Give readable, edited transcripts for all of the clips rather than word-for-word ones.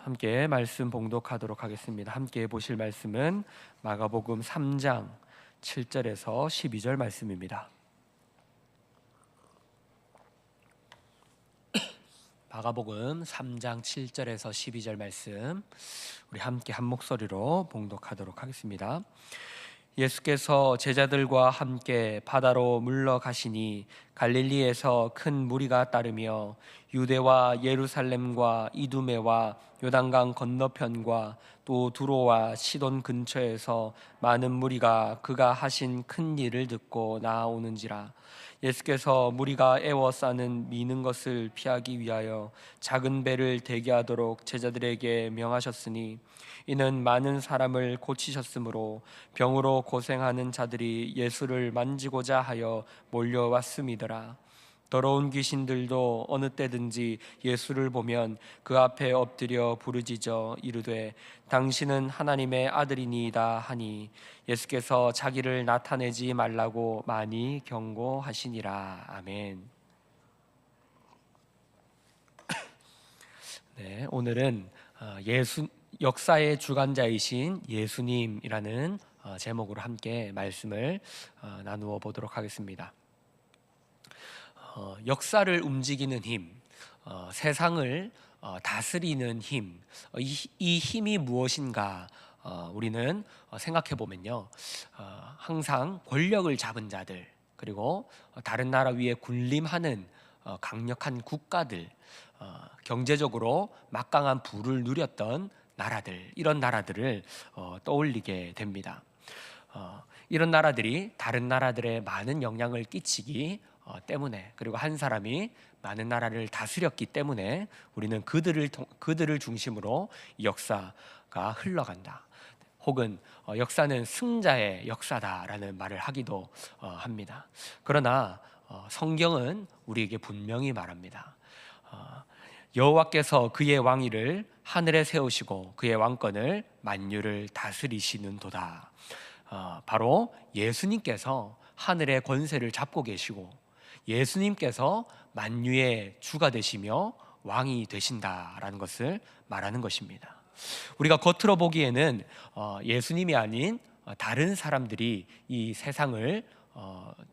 함께 말씀 봉독하도록 하겠습니다. 함께 보실 말씀은 마가복음 3장 7절에서 12절 말씀입니다. 마가복음 3장 7절에서 12절 말씀 우리 함께 한 목소리로 봉독하도록 하겠습니다. 예수께서 제자들과 함께 바다로 물러가시니 갈릴리에서 큰 무리가 따르며 유대와 예루살렘과 이두메와 요단강 건너편과 또 두로와 시돈 근처에서 많은 무리가 그가 하신 큰 일을 듣고 나아오는지라. 예수께서 무리가 애워싸는 미는 것을 피하기 위하여 작은 배를 대기하도록 제자들에게 명하셨으니 이는 많은 사람을 고치셨으므로 병으로 고생하는 자들이 예수를 만지고자 하여 몰려왔음이더라. 더러운 귀신들도 어느 때든지 예수를 보면 그 앞에 엎드려 부르짖어 이르되 당신은 하나님의 아들이니이다 하니 예수께서 자기를 나타내지 말라고 많이 경고하시니라. 아멘. 네, 오늘은 역사의 주관자이신 예수님이라는 제목으로 함께 말씀을 나누어 보도록 하겠습니다. 역사를 움직이는 힘, 세상을 다스리는 힘, 이 힘이 무엇인가 우리는 생각해 보면요, 항상 권력을 잡은 자들, 그리고 다른 나라 위에 군림하는 강력한 국가들, 경제적으로 막강한 부를 누렸던 나라들, 이런 나라들을 떠올리게 됩니다. 이런 나라들이 다른 나라들에 많은 영향을 끼치기 때문에, 그리고 한 사람이 많은 나라를 다스렸기 때문에 우리는 그들을 중심으로 역사가 흘러간다, 혹은 역사는 승자의 역사다라는 말을 하기도 합니다. 그러나 성경은 우리에게 분명히 말합니다. 여호와께서 그의 왕위를 하늘에 세우시고 그의 왕권을 만유를 다스리시는도다. 바로 예수님께서 하늘의 권세를 잡고 계시고 예수님께서 만유의 주가 되시며 왕이 되신다라는 것을 말하는 것입니다. 우리가 겉으로 보기에는 예수님이 아닌 다른 사람들이 이 세상을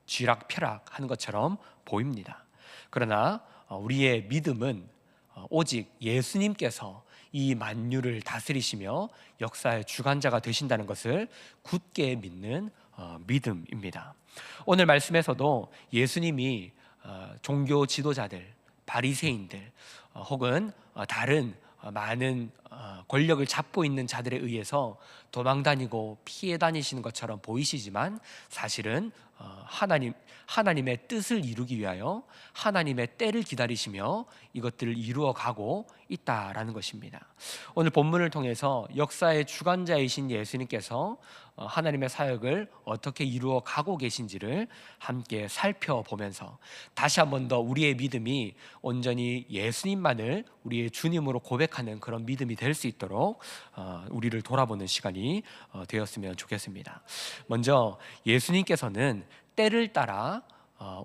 쥐락펴락하는 것처럼 보입니다. 그러나 우리의 믿음은 오직 예수님께서 이 만유를 다스리시며 역사의 주관자가 되신다는 것을 굳게 믿는 믿음입니다. 오늘 말씀에서도 예수님이 종교 지도자들, 바리새인들 혹은 다른 많은 권력을 잡고 있는 자들에 의해서 도망다니고 피해 다니시는 것처럼 보이시지만 사실은 하나님의 뜻을 이루기 위하여 하나님의 때를 기다리시며 이것들을 이루어가고 있다라는 것입니다. 오늘 본문을 통해서 역사의 주관자이신 예수님께서 하나님의 사역을 어떻게 이루어가고 계신지를 함께 살펴보면서 다시 한 번 더 우리의 믿음이 온전히 예수님만을 우리의 주님으로 고백하는 그런 믿음이 될 수 있도록 우리를 돌아보는 시간이 되었으면 좋겠습니다. 먼저 예수님께서는 때를 따라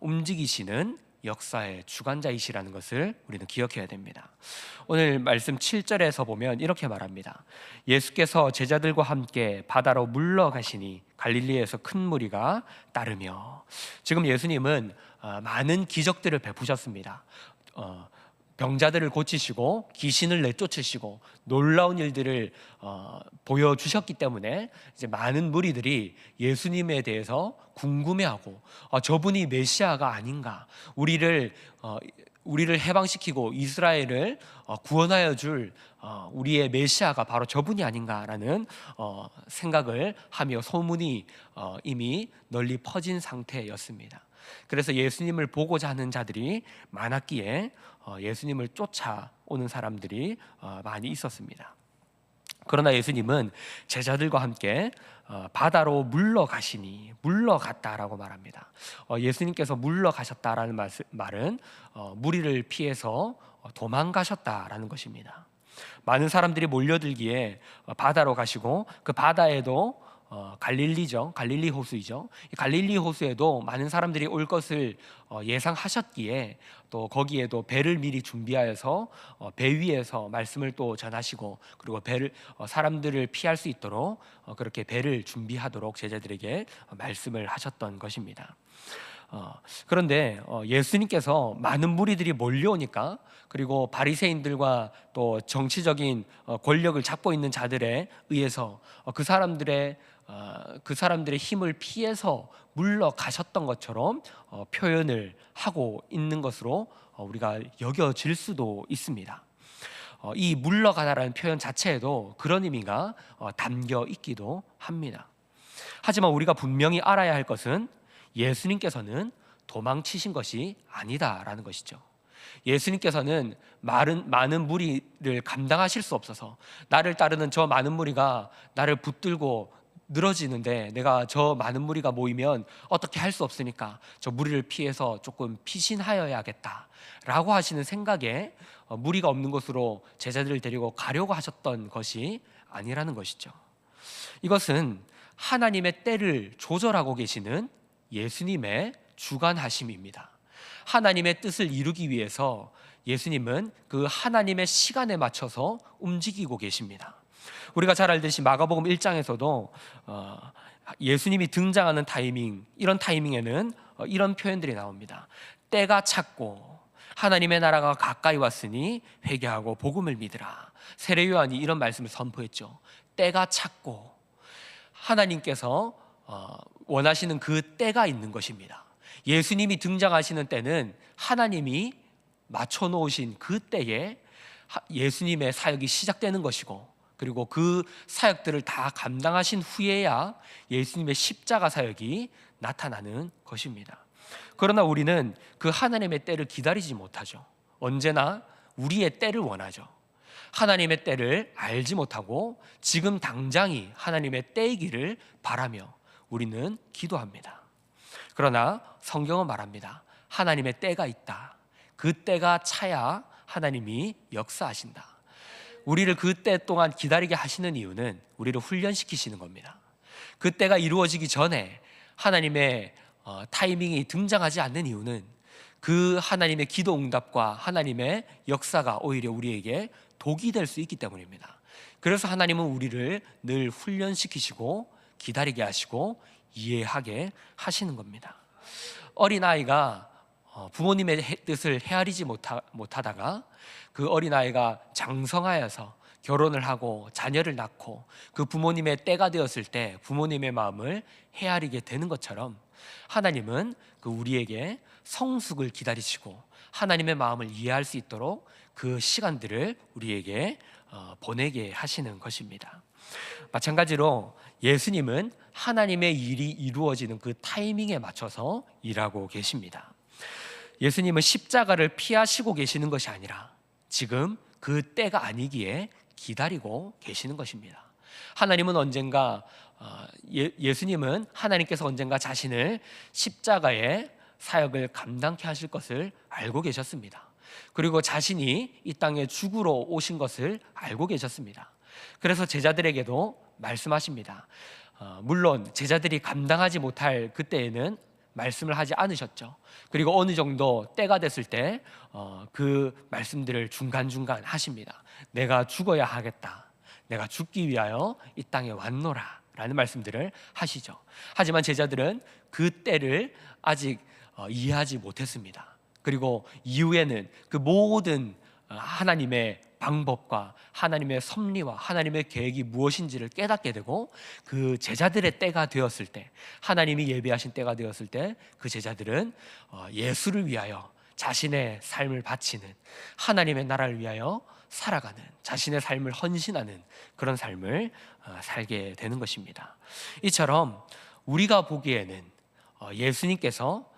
움직이시는 역사의 주관자이시라는 것을 우리는 기억해야 됩니다. 오늘 말씀 7절에서 보면 이렇게 말합니다. 예수께서 제자들과 함께 바다로 물러가시니 갈릴리에서 큰 무리가 따르며. 지금 예수님은 많은 기적들을 베푸셨습니다. 병자들을 고치시고 귀신을 내쫓으시고 놀라운 일들을 보여주셨기 때문에 이제 많은 무리들이 예수님에 대해서 궁금해하고 저분이 메시아가 아닌가, 우리를 해방시키고 이스라엘을 구원하여 줄 우리의 메시아가 바로 저분이 아닌가라는 생각을 하며 소문이 이미 널리 퍼진 상태였습니다. 그래서 예수님을 보고자 하는 자들이 많았기에 예수님을 쫓아오는 사람들이 많이 있었습니다. 그러나 예수님은 제자들과 함께 바다로 물러가시니, 물러갔다라고 말합니다. 예수님께서 물러가셨다라는 말은 무리를 피해서 도망가셨다라는 것입니다. 많은 사람들이 몰려들기에 바다로 가시고 그 바다에도 갈릴리죠. 갈릴리 호수이죠. 이 갈릴리 호수에도 많은 사람들이 올 것을 예상하셨기에 또 거기에도 배를 미리 준비하여서 배 위에서 말씀을 또 전하시고, 그리고 배를 사람들을 피할 수 있도록 그렇게 배를 준비하도록 제자들에게 말씀을 하셨던 것입니다. 그런데 예수님께서 많은 무리들이 몰려오니까, 그리고 바리새인들과 또 정치적인 권력을 잡고 있는 자들에 의해서 그 사람들의 힘을 피해서 물러가셨던 것처럼 표현을 하고 있는 것으로 우리가 여겨질 수도 있습니다. 이 물러가다라는 표현 자체에도 그런 의미가 담겨 있기도 합니다. 하지만 우리가 분명히 알아야 할 것은 예수님께서는 도망치신 것이 아니다라는 것이죠. 예수님께서는 많은 무리를 감당하실 수 없어서, 나를 따르는 저 많은 무리가 나를 붙들고 늘어지는데 내가 저 많은 무리가 모이면 어떻게 할 수 없으니까 저 무리를 피해서 조금 피신하여야겠다라고 하시는 생각에 무리가 없는 곳으로 제자들을 데리고 가려고 하셨던 것이 아니라는 것이죠. 이것은 하나님의 때를 조절하고 계시는 예수님의 주관하심입니다. 하나님의 뜻을 이루기 위해서 예수님은 그 하나님의 시간에 맞춰서 움직이고 계십니다. 우리가 잘 알듯이 마가복음 1장에서도 예수님이 등장하는 타이밍, 이런 타이밍에는 이런 표현들이 나옵니다. 때가 찼고 하나님의 나라가 가까이 왔으니 회개하고 복음을 믿으라. 세례 요한이 이런 말씀을 선포했죠. 때가 찼고, 하나님께서 원하시는 그 때가 있는 것입니다. 예수님이 등장하시는 때는 하나님이 맞춰놓으신 그 때에 예수님의 사역이 시작되는 것이고, 그리고 그 사역들을 다 감당하신 후에야 예수님의 십자가 사역이 나타나는 것입니다. 그러나 우리는 그 하나님의 때를 기다리지 못하죠. 언제나 우리의 때를 원하죠. 하나님의 때를 알지 못하고 지금 당장이 하나님의 때이기를 바라며 우리는 기도합니다. 그러나 성경은 말합니다. 하나님의 때가 있다. 그 때가 차야 하나님이 역사하신다. 우리를 그 때 동안 기다리게 하시는 이유는 우리를 훈련시키시는 겁니다. 그 때가 이루어지기 전에 하나님의 타이밍이 등장하지 않는 이유는 그 하나님의 기도 응답과 하나님의 역사가 오히려 우리에게 독이 될 수 있기 때문입니다. 그래서 하나님은 우리를 늘 훈련시키시고 기다리게 하시고 이해하게 하시는 겁니다. 어린아이가 부모님의 뜻을 헤아리지 못하다가 그 어린아이가 장성하여서 결혼을 하고 자녀를 낳고 그 부모님의 때가 되었을 때 부모님의 마음을 헤아리게 되는 것처럼, 하나님은 그 우리에게 성숙을 기다리시고 하나님의 마음을 이해할 수 있도록 그 시간들을 우리에게 보내게 하시는 것입니다. 마찬가지로 예수님은 하나님의 일이 이루어지는 그 타이밍에 맞춰서 일하고 계십니다. 예수님은 십자가를 피하시고 계시는 것이 아니라 지금 그 때가 아니기에 기다리고 계시는 것입니다. 하나님은 언젠가 예수님은 하나님께서 언젠가 자신을 십자가의 사역을 감당케 하실 것을 알고 계셨습니다. 그리고 자신이 이 땅에 죽으러 오신 것을 알고 계셨습니다. 그래서 제자들에게도 말씀하십니다. 물론 제자들이 감당하지 못할 그때에는 말씀을 하지 않으셨죠. 그리고 어느 정도 때가 됐을 때 그 말씀들을 중간중간 하십니다. 내가 죽어야 하겠다. 내가 죽기 위하여 이 땅에 왔노라 라는 말씀들을 하시죠. 하지만 제자들은 그 때를 아직 이해하지 못했습니다. 그리고 이후에는 그 모든 하나님의 방법과 하나님의 섭리와 하나님의 계획이 무엇인지를 깨닫게 되고, 그 제자들의 때가 되었을 때, 하나님이 예비하신 때가 되었을 때 그 제자들은 예수를 위하여 자신의 삶을 바치는, 하나님의 나라를 위하여 살아가는, 자신의 삶을 헌신하는 그런 삶을 살게 되는 것입니다. 이처럼 우리가 보기에는 예수님께서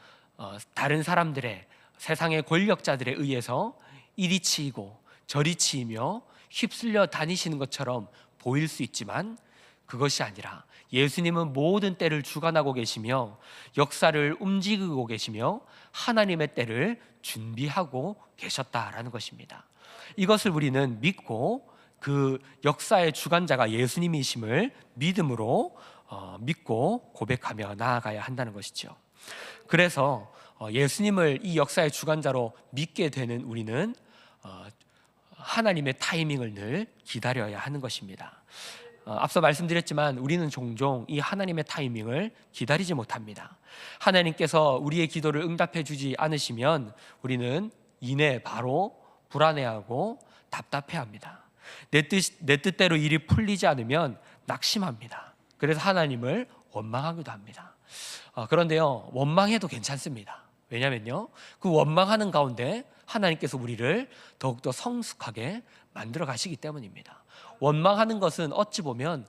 다른 사람들의, 세상의 권력자들에 의해서 이리 치이고 저리 치이며 휩쓸려 다니시는 것처럼 보일 수 있지만, 그것이 아니라 예수님은 모든 때를 주관하고 계시며 역사를 움직이고 계시며 하나님의 때를 준비하고 계셨다라는 것입니다. 이것을 우리는 믿고 그 역사의 주관자가 예수님이심을 믿음으로 믿고 고백하며 나아가야 한다는 것이죠. 그래서 예수님을 이 역사의 주관자로 믿게 되는 우리는 하나님의 타이밍을 늘 기다려야 하는 것입니다. 앞서 말씀드렸지만 우리는 종종 이 하나님의 타이밍을 기다리지 못합니다. 하나님께서 우리의 기도를 응답해 주지 않으시면 우리는 이내 바로 불안해하고 답답해합니다. 내 뜻대로 일이 풀리지 않으면 낙심합니다. 그래서 하나님을 원망하기도 합니다. 그런데요, 원망해도 괜찮습니다. 왜냐면요, 그 원망하는 가운데 하나님께서 우리를 더욱더 성숙하게 만들어 가시기 때문입니다. 원망하는 것은 어찌 보면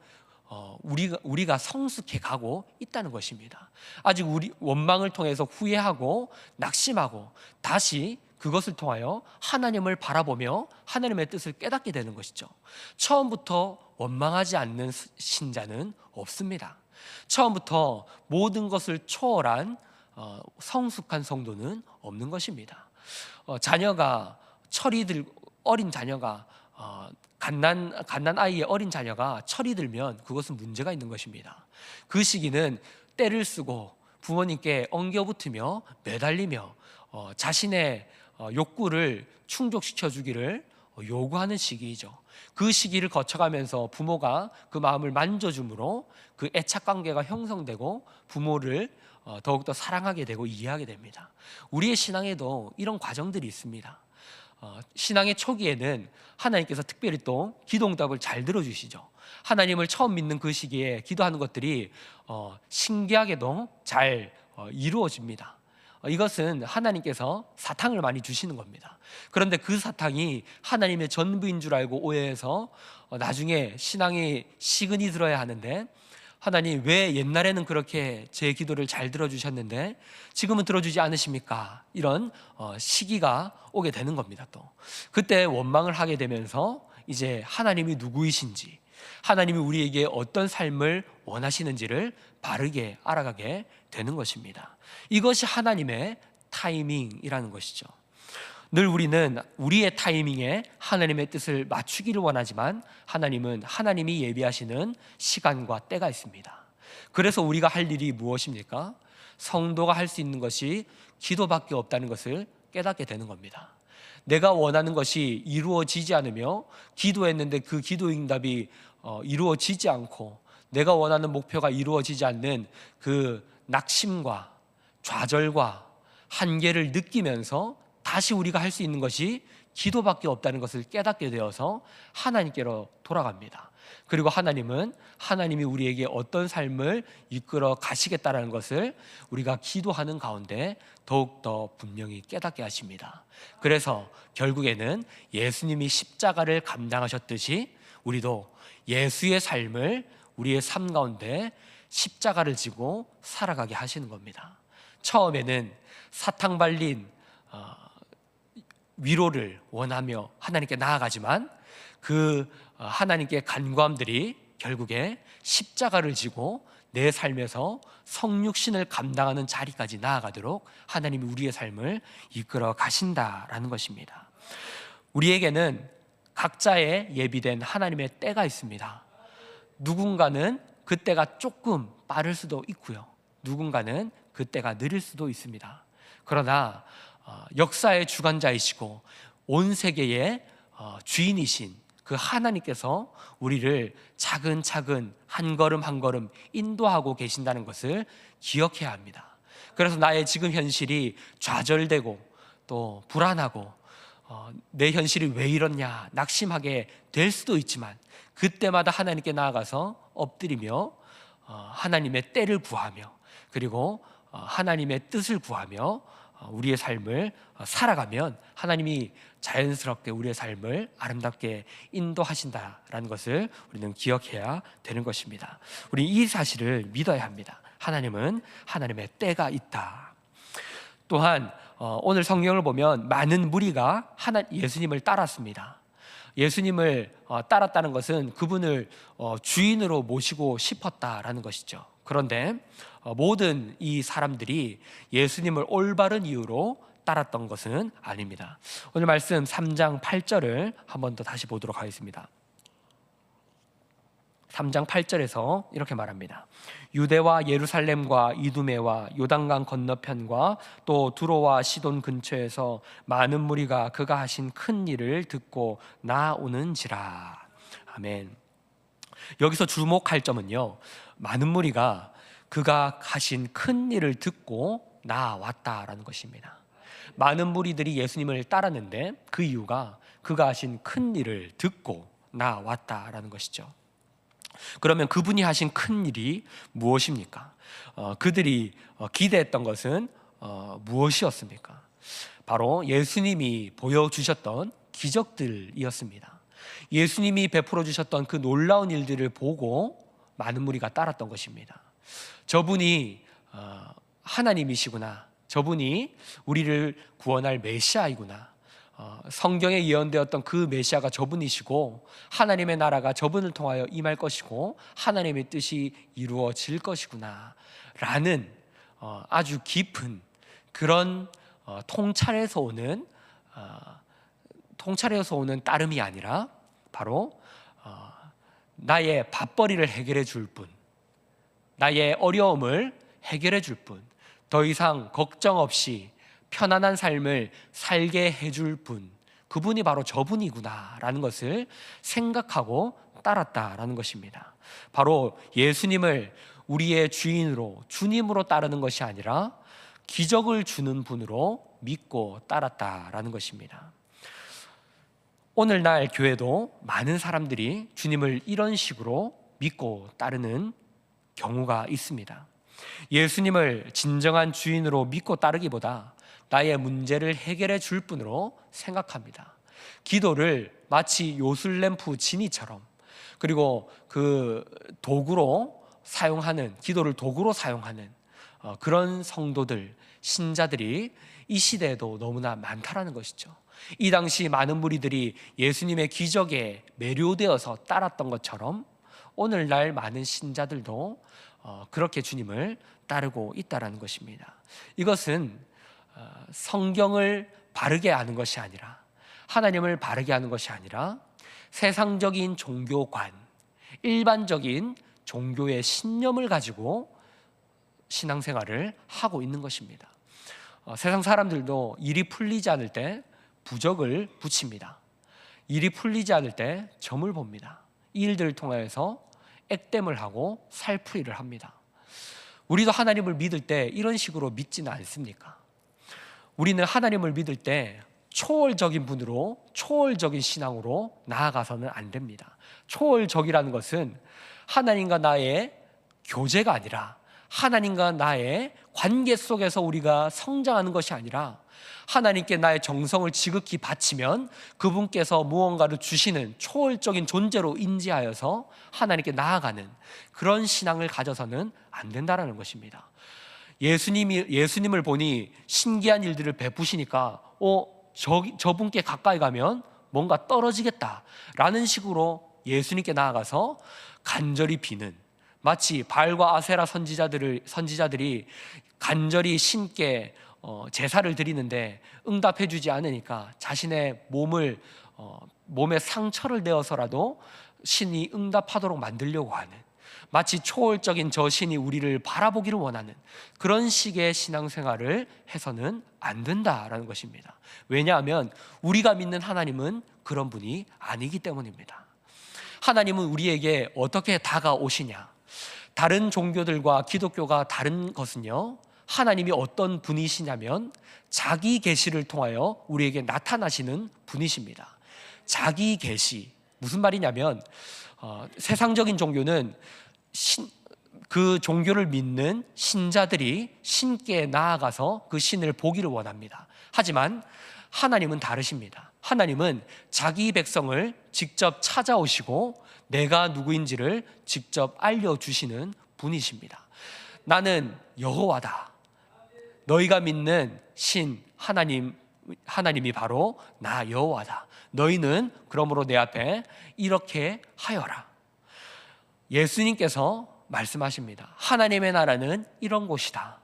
우리가 성숙해 가고 있다는 것입니다. 아직 우리 원망을 통해서 후회하고 낙심하고 다시 그것을 통하여 하나님을 바라보며 하나님의 뜻을 깨닫게 되는 것이죠. 처음부터 원망하지 않는 신자는 없습니다. 처음부터 모든 것을 초월한 성숙한 성도는 없는 것입니다. 자녀가 어린 자녀가 갓난 아이의 어린 자녀가 철이 들면 그것은 문제가 있는 것입니다. 그 시기는 떼를 쓰고 부모님께 엉겨붙으며 매달리며 자신의 욕구를 충족시켜 주기를 요구하는 시기이죠. 그 시기를 거쳐가면서 부모가 그 마음을 만져줌으로 그 애착 관계가 형성되고 부모를 더욱더 사랑하게 되고 이해하게 됩니다. 우리의 신앙에도 이런 과정들이 있습니다. 신앙의 초기에는 하나님께서 특별히 또 기도응답을 잘 들어주시죠. 하나님을 처음 믿는 그 시기에 기도하는 것들이 신기하게도 잘 이루어집니다. 이것은 하나님께서 사탕을 많이 주시는 겁니다. 그런데 그 사탕이 하나님의 전부인 줄 알고 오해해서 나중에 신앙의 시근이 들어야 하는데, 하나님 왜 옛날에는 그렇게 제 기도를 잘 들어주셨는데 지금은 들어주지 않으십니까? 이런 시기가 오게 되는 겁니다. 또 그때 원망을 하게 되면서 이제 하나님이 누구이신지, 하나님이 우리에게 어떤 삶을 원하시는지를 바르게 알아가게 되는 것입니다. 이것이 하나님의 타이밍이라는 것이죠. 늘 우리는 우리의 타이밍에 하나님의 뜻을 맞추기를 원하지만 하나님은 하나님이 예비하시는 시간과 때가 있습니다. 그래서 우리가 할 일이 무엇입니까? 성도가 할 수 있는 것이 기도밖에 없다는 것을 깨닫게 되는 겁니다. 내가 원하는 것이 이루어지지 않으며 기도했는데 그 기도 응답이 이루어지지 않고 내가 원하는 목표가 이루어지지 않는 그 낙심과 좌절과 한계를 느끼면서 다시 우리가 할 수 있는 것이 기도밖에 없다는 것을 깨닫게 되어서 하나님께로 돌아갑니다. 그리고 하나님은 하나님이 우리에게 어떤 삶을 이끌어 가시겠다라는 것을 우리가 기도하는 가운데 더욱더 분명히 깨닫게 하십니다. 그래서 결국에는 예수님이 십자가를 감당하셨듯이 우리도 예수의 삶을 우리의 삶 가운데 십자가를 지고 살아가게 하시는 겁니다. 처음에는 사탕 발린 위로를 원하며 하나님께 나아가지만 그 하나님께 간구함들이 결국에 십자가를 지고 내 삶에서 성육신을 감당하는 자리까지 나아가도록 하나님이 우리의 삶을 이끌어 가신다라는 것입니다. 우리에게는 각자의 예비된 하나님의 때가 있습니다. 누군가는 그 때가 조금 빠를 수도 있고요, 누군가는 그 때가 느릴 수도 있습니다. 그러나 역사의 주관자이시고 온 세계의 주인이신 그 하나님께서 우리를 차근차근 한 걸음 한 걸음 인도하고 계신다는 것을 기억해야 합니다. 그래서 나의 지금 현실이 좌절되고 또 불안하고 내 현실이 왜 이렇냐 낙심하게 될 수도 있지만 그때마다 하나님께 나아가서 엎드리며 하나님의 때를 구하며 그리고 하나님의 뜻을 구하며 우리의 삶을 살아가면 하나님이 자연스럽게 우리의 삶을 아름답게 인도하신다라는 것을 우리는 기억해야 되는 것입니다. 우리 이 사실을 믿어야 합니다. 하나님은 하나님의 때가 있다. 또한 오늘 성경을 보면 많은 무리가 예수님을 따랐습니다. 예수님을 따랐다는 것은 그분을 주인으로 모시고 싶었다라는 것이죠. 그런데 모든 이 사람들이 예수님을 올바른 이유로 따랐던 것은 아닙니다. 오늘 말씀 3장 8절을 한 번 더 다시 보도록 하겠습니다. 3장 8절에서 이렇게 말합니다. 유대와 예루살렘과 이두메와 요단강 건너편과 또 두로와 시돈 근처에서 많은 무리가 그가 하신 큰 일을 듣고 나오는지라. 아멘. 여기서 주목할 점은요, 많은 무리가 그가 하신 큰 일을 듣고 나왔다라는 것입니다. 많은 무리들이 예수님을 따랐는데 그 이유가 그가 하신 큰 일을 듣고 나왔다라는 것이죠. 그러면 그분이 하신 큰 일이 무엇입니까? 그들이 기대했던 것은 무엇이었습니까? 바로 예수님이 보여주셨던 기적들이었습니다. 예수님이 베풀어 주셨던 그 놀라운 일들을 보고 많은 무리가 따랐던 것입니다. 저분이 하나님이시구나, 저분이 우리를 구원할 메시아이구나, 성경에 예언되었던 그 메시아가 저분이시고 하나님의 나라가 저분을 통하여 임할 것이고 하나님의 뜻이 이루어질 것이구나 라는 아주 깊은 그런 통찰에서 오는 따름이 아니라 바로 나의 밥벌이를 해결해 줄 분, 나의 어려움을 해결해 줄 분, 더 이상 걱정 없이 편안한 삶을 살게 해줄 분, 그분이 바로 저분이구나 라는 것을 생각하고 따랐다라는 것입니다. 바로 예수님을 우리의 주인으로, 주님으로 따르는 것이 아니라 기적을 주는 분으로 믿고 따랐다라는 것입니다. 오늘날 교회도 많은 사람들이 주님을 이런 식으로 믿고 따르는 경우가 있습니다. 예수님을 진정한 주인으로 믿고 따르기보다 나의 문제를 해결해 줄 분으로 생각합니다. 기도를 마치 요술램프 지니처럼, 그리고 그 기도를 도구로 사용하는 그런 성도들, 신자들이 이 시대에도 너무나 많다라는 것이죠. 이 당시 많은 무리들이 예수님의 기적에 매료되어서 따랐던 것처럼 오늘날 많은 신자들도 그렇게 주님을 따르고 있다라는 것입니다. 이것은 성경을 바르게 아는 것이 아니라, 하나님을 바르게 아는 것이 아니라 세상적인 종교관, 일반적인 종교의 신념을 가지고 신앙생활을 하고 있는 것입니다. 세상 사람들도 일이 풀리지 않을 때 부적을 붙입니다. 일이 풀리지 않을 때 점을 봅니다. 이 일들을 통해서 액땜을 하고 살풀이를 합니다. 우리도 하나님을 믿을 때 이런 식으로 믿지는 않습니까? 우리는 하나님을 믿을 때 초월적인 분으로, 초월적인 신앙으로 나아가서는 안 됩니다. 초월적이라는 것은 하나님과 나의 교제가 아니라, 하나님과 나의 관계 속에서 우리가 성장하는 것이 아니라, 하나님께 나의 정성을 지극히 바치면 그분께서 무언가를 주시는 초월적인 존재로 인지하여서 하나님께 나아가는 그런 신앙을 가져서는 안 된다는 것입니다. 예수님을 보니 신기한 일들을 베푸시니까 저분께 가까이 가면 뭔가 떨어지겠다라는 식으로 예수님께 나아가서 간절히 비는, 마치 발과 아세라 선지자들이 간절히 신께 제사를 드리는데 응답해 주지 않으니까 자신의 몸에 상처를 내어서라도 신이 응답하도록 만들려고 하는, 마치 초월적인 저 신이 우리를 바라보기를 원하는 그런 식의 신앙생활을 해서는 안 된다라는 것입니다. 왜냐하면 우리가 믿는 하나님은 그런 분이 아니기 때문입니다. 하나님은 우리에게 어떻게 다가오시냐? 다른 종교들과 기독교가 다른 것은요, 하나님이 어떤 분이시냐면 자기 계시를 통하여 우리에게 나타나시는 분이십니다. 자기 계시, 무슨 말이냐면 세상적인 종교는 그 종교를 믿는 신자들이 신께 나아가서 그 신을 보기를 원합니다. 하지만 하나님은 다르십니다. 하나님은 자기 백성을 직접 찾아오시고 내가 누구인지를 직접 알려주시는 분이십니다. 나는 여호와다. 너희가 믿는 신 하나님이 바로 나 여호와다. 너희는 그러므로 내 앞에 이렇게 하여라. 예수님께서 말씀하십니다. 하나님의 나라는 이런 곳이다.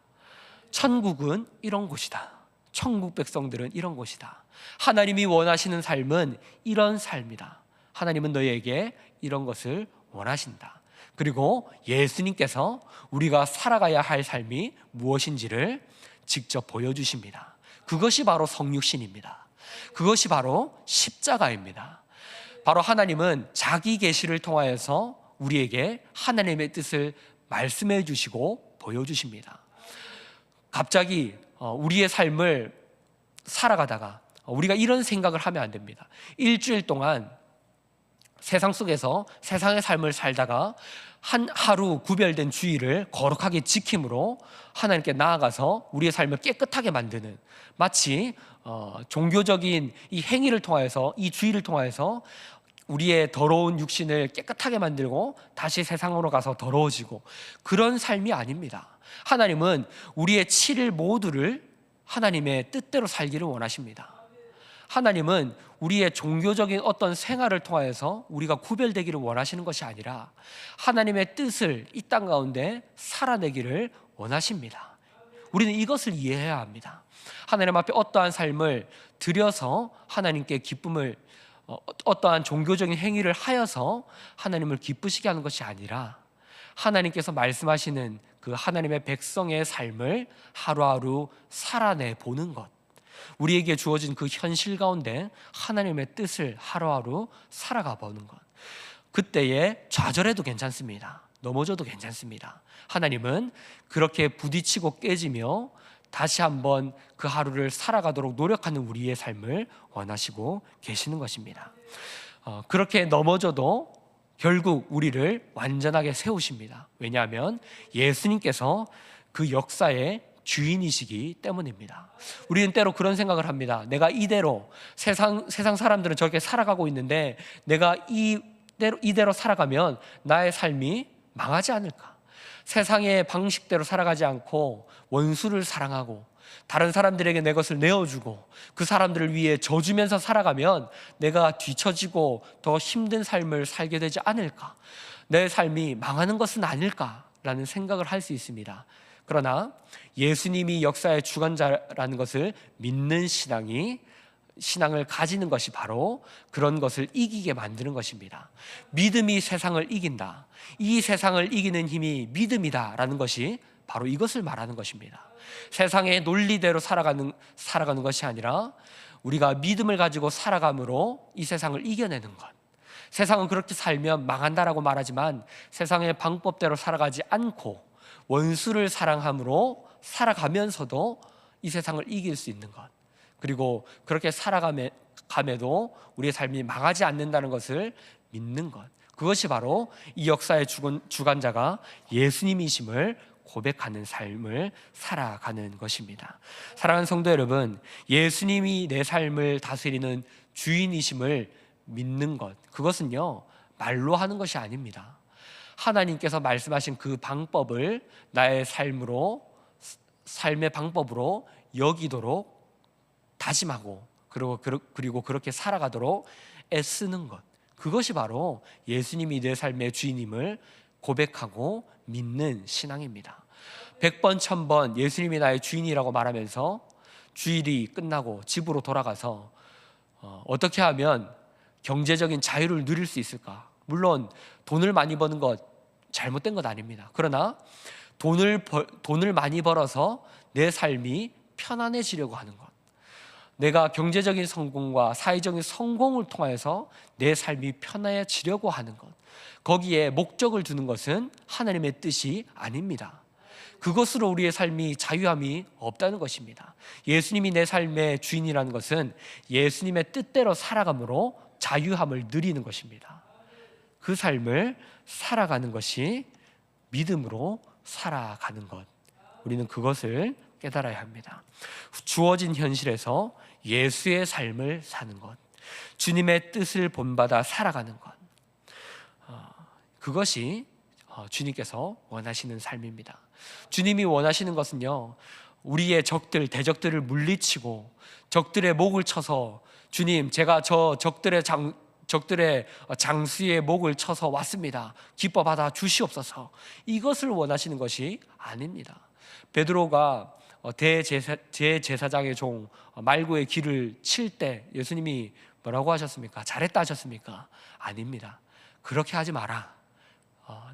천국은 이런 곳이다. 천국 백성들은 이런 곳이다. 하나님이 원하시는 삶은 이런 삶이다. 하나님은 너희에게 이런 것을 원하신다. 그리고 예수님께서 우리가 살아가야 할 삶이 무엇인지를 직접 보여주십니다. 그것이 바로 성육신입니다. 그것이 바로 십자가입니다. 바로 하나님은 자기 계시를 통하여서 우리에게 하나님의 뜻을 말씀해 주시고 보여주십니다. 갑자기 우리의 삶을 살아가다가 우리가 이런 생각을 하면 안 됩니다. 일주일 동안 세상 속에서 세상의 삶을 살다가 한 하루 구별된 주일을 거룩하게 지킴으로 하나님께 나아가서 우리의 삶을 깨끗하게 만드는, 마치 종교적인 이 행위를 통하여서, 이 주일을 통하여서 우리의 더러운 육신을 깨끗하게 만들고 다시 세상으로 가서 더러워지고, 그런 삶이 아닙니다. 하나님은 우리의 7일 모두를 하나님의 뜻대로 살기를 원하십니다. 하나님은 우리의 종교적인 어떤 생활을 통하여서 우리가 구별되기를 원하시는 것이 아니라 하나님의 뜻을 이 땅 가운데 살아내기를 원하십니다. 우리는 이것을 이해해야 합니다. 하나님 앞에 어떠한 삶을 드려서 하나님께 기쁨을, 어떠한 종교적인 행위를 하여서 하나님을 기쁘시게 하는 것이 아니라 하나님께서 말씀하시는 그 하나님의 백성의 삶을 하루하루 살아내 보는 것, 우리에게 주어진 그 현실 가운데 하나님의 뜻을 하루하루 살아가 보는 것. 그때에 좌절해도 괜찮습니다. 넘어져도 괜찮습니다. 하나님은 그렇게 부딪히고 깨지며 다시 한번 그 하루를 살아가도록 노력하는 우리의 삶을 원하시고 계시는 것입니다. 그렇게 넘어져도 결국 우리를 완전하게 세우십니다. 왜냐하면 예수님께서 그 역사의 주인이시기 때문입니다. 우리는 때로 그런 생각을 합니다. 내가 이대로, 세상 사람들은 저렇게 살아가고 있는데 내가 이대로 살아가면 나의 삶이 망하지 않을까? 세상의 방식대로 살아가지 않고 원수를 사랑하고 다른 사람들에게 내 것을 내어주고 그 사람들을 위해 져주면서 살아가면 내가 뒤처지고 더 힘든 삶을 살게 되지 않을까? 내 삶이 망하는 것은 아닐까라는 생각을 할 수 있습니다. 그러나 예수님이 역사의 주관자라는 것을 믿는 신앙을 가지는 것이 바로 그런 것을 이기게 만드는 것입니다. 믿음이 세상을 이긴다. 이 세상을 이기는 힘이 믿음이다라는 것이 바로 이것을 말하는 것입니다. 세상의 논리대로 살아가는 것이 아니라 우리가 믿음을 가지고 살아감으로 이 세상을 이겨내는 것. 세상은 그렇게 살면 망한다라고 말하지만 세상의 방법대로 살아가지 않고 원수를 사랑함으로 살아가면서도 이 세상을 이길 수 있는 것, 그리고 그렇게 살아감에도 우리의 삶이 망하지 않는다는 것을 믿는 것, 그것이 바로 이 역사의 주관자가 예수님이심을 고백하는 삶을 살아가는 것입니다. 사랑하는 성도 여러분, 예수님이 내 삶을 다스리는 주인이심을 믿는 것, 그것은요 말로 하는 것이 아닙니다. 하나님께서 말씀하신 그 방법을 나의 삶의 방법으로 여기도록 다짐하고 그리고 그렇게 살아가도록 애쓰는 것, 그것이 바로 예수님이 내 삶의 주인임을 고백하고 믿는 신앙입니다. 100번 1000번 예수님이 나의 주인이라고 말하면서 주일이 끝나고 집으로 돌아가서 어떻게 하면 경제적인 자유를 누릴 수 있을까? 물론 돈을 많이 버는 것 잘못된 것 아닙니다. 그러나 돈을 많이 벌어서 내 삶이 편안해지려고 하는 것, 내가 경제적인 성공과 사회적인 성공을 통해서 내 삶이 편해지려고 하는 것, 거기에 목적을 두는 것은 하나님의 뜻이 아닙니다. 그것으로 우리의 삶이 자유함이 없다는 것입니다. 예수님이 내 삶의 주인이라는 것은 예수님의 뜻대로 살아감으로 자유함을 누리는 것입니다. 그 삶을 살아가는 것이 믿음으로 살아가는 것, 우리는 그것을 깨달아야 합니다. 주어진 현실에서 예수의 삶을 사는 것, 주님의 뜻을 본받아 살아가는 것, 그것이 주님께서 원하시는 삶입니다. 주님이 원하시는 것은요, 우리의 대적들을 물리치고 적들의 목을 쳐서, 주님, 제가 저 적들의 장수의 목을 쳐서 왔습니다, 기뻐 받아 주시옵소서, 이것을 원하시는 것이 아닙니다. 베드로가 대제사장의 종 말고의 길을 칠 때 예수님이 뭐라고 하셨습니까? 잘했다 하셨습니까? 아닙니다. 그렇게 하지 마라.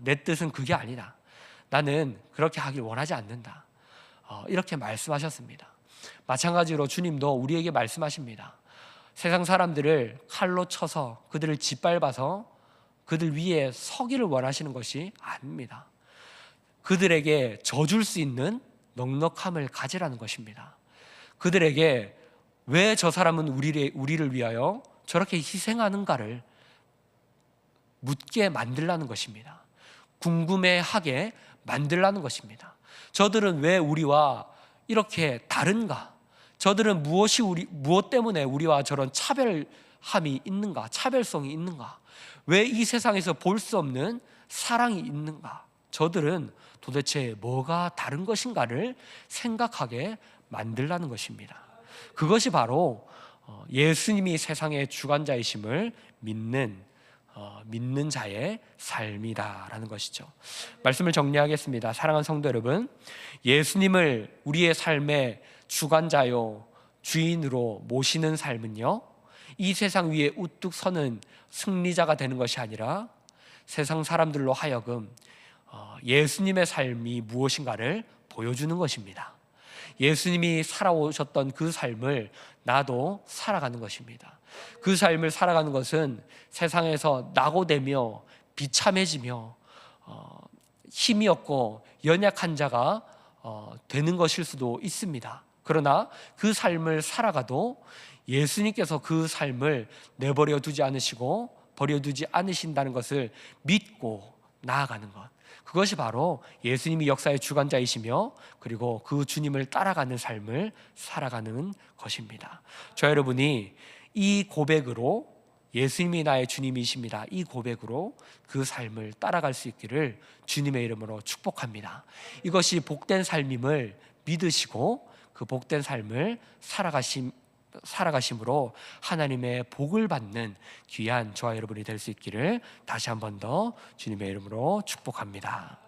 내 뜻은 그게 아니다. 나는 그렇게 하길 원하지 않는다. 이렇게 말씀하셨습니다. 마찬가지로 주님도 우리에게 말씀하십니다. 세상 사람들을 칼로 쳐서 그들을 짓밟아서 그들 위에 서기를 원하시는 것이 아닙니다. 그들에게 져줄 수 있는 넉넉함을 가지라는 것입니다. 그들에게 왜 저 사람은 우리를 위하여 저렇게 희생하는가를 묻게 만들라는 것입니다. 궁금해하게 만들라는 것입니다. 저들은 왜 우리와 이렇게 다른가? 저들은 무엇 때문에 우리와 저런 차별함이 있는가? 차별성이 있는가? 왜 이 세상에서 볼 수 없는 사랑이 있는가? 저들은 도대체 뭐가 다른 것인가를 생각하게 만들라는 것입니다. 그것이 바로 예수님이 세상의 주관자이심을 믿는 자의 삶이다라는 것이죠. 말씀을 정리하겠습니다. 사랑하는 성도 여러분, 예수님을 우리의 삶의 주관자요 주인으로 모시는 삶은요, 이 세상 위에 우뚝 서는 승리자가 되는 것이 아니라 세상 사람들로 하여금 예수님의 삶이 무엇인가를 보여주는 것입니다. 예수님이 살아오셨던 그 삶을 나도 살아가는 것입니다. 그 삶을 살아가는 것은 세상에서 낙오되며 비참해지며 힘이 없고 연약한 자가 되는 것일 수도 있습니다. 그러나 그 삶을 살아가도 예수님께서 그 삶을 내버려 두지 않으시고 버려두지 않으신다는 것을 믿고 나아가는 것, 그것이 바로 예수님이 역사의 주관자이시며 그리고 그 주님을 따라가는 삶을 살아가는 것입니다. 저 여러분이 이 고백으로 예수님이 나의 주님이십니다, 이 고백으로 그 삶을 따라갈 수 있기를 주님의 이름으로 축복합니다. 이것이 복된 삶임을 믿으시고 그 복된 삶을 살아가심으로 하나님의 복을 받는 귀한 저와 여러분이 될 수 있기를 다시 한 번 더 주님의 이름으로 축복합니다.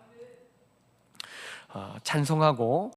찬송하고